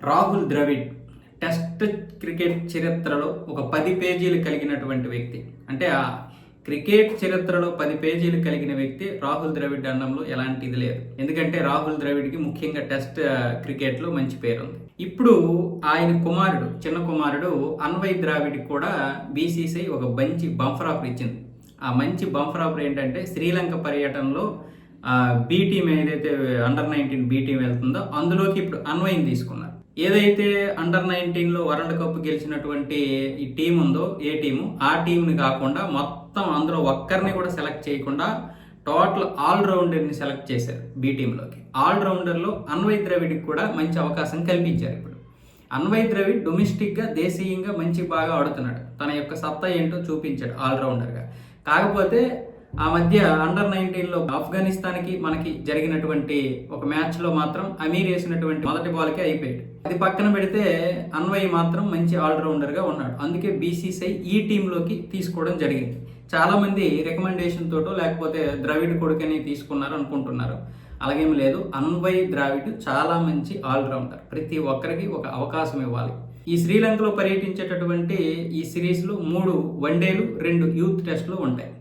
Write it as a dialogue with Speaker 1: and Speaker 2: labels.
Speaker 1: Rahul Dravid test cricket చరిత్రలో ఒక 10 పేజీలు కలిగినటువంటి వ్యక్తి. అంటే ఆ క్రికెట్ చరిత్రలో 10 పేజీలు కలిగిన వ్యక్తి రాహుల్ ద్రవిడ్ అనడంలో ఎలాంటిది లేదు. ఎందుకంటే రాహుల్ ద్రవిడ్కి ముఖ్యంగా టెస్ట్ క్రికెట్లో మంచి పేరుంది. ఇప్పుడు ఆయన కుమారుడు, చిన్న కుమారుడు అన్వయ్ ద్రావిడ్ కూడా బీసీసీఐ ఒక మంచి బంపర్ ఆఫర్ ఇచ్చింది. ఆ మంచి బంపర్ ఆఫర్ ఏంటంటే శ్రీలంక పర్యటనలో బీ టీం ఏదైతే అండర్ 19 బీ టీం వెళ్తుందో అందులోకి ఇప్పుడు అన్వయ్ని తీసుకున్నారు. ఏదైతే అండర్ 19లో వరల్డ్ కప్ గెలిచినటువంటి ఈ టీం ఉందో, ఏ టీము, ఆ టీంని కాకుండా మొత్తం అందులో ఒక్కరిని కూడా సెలెక్ట్ చేయకుండా టోటల్ ఆల్రౌండర్ని సెలెక్ట్ చేశారు బీ టీంలోకి. ఆల్రౌండర్లో అన్వయ్ ద్రవిడ్కి కూడా మంచి అవకాశం కల్పించారు. ఇప్పుడు అన్వయ్ ద్రవిడ్ డొమెస్టిక్గా దేశీయంగా మంచి బాగా ఆడుతున్నాడు. తన యొక్క సత్తా ఏంటో చూపించాడు ఆల్రౌండర్గా. కాకపోతే ఆ మధ్య అండర్ 19లో ఆఫ్ఘనిస్తాన్కి మనకి జరిగినటువంటి ఒక మ్యాచ్లో మాత్రం అమీర్ వేసినటువంటి మొదటి బాల్కే అయిపోయాడు. అది పక్కన పెడితే అన్వయ్ మాత్రం మంచి ఆల్రౌండర్గా ఉన్నాడు. అందుకే బీసీసీఐ ఈ టీంలోకి తీసుకోవడం జరిగింది. చాలామంది రికమెండేషన్ తోటో లేకపోతే ద్రవిడ్ కొడుకని తీసుకున్నారు అనుకుంటున్నారు. అలాగేం లేదు. అన్వయ్ ద్రావిడ్ చాలా మంచి ఆల్రౌండర్. ప్రతి ఒక్కరికి ఒక అవకాశం ఇవ్వాలి. ఈ శ్రీలంకలో పర్యటించేటటువంటి ఈ సిరీస్లో 3 వన్డేలు 2 యూత్ టెస్టులు ఉంటాయి.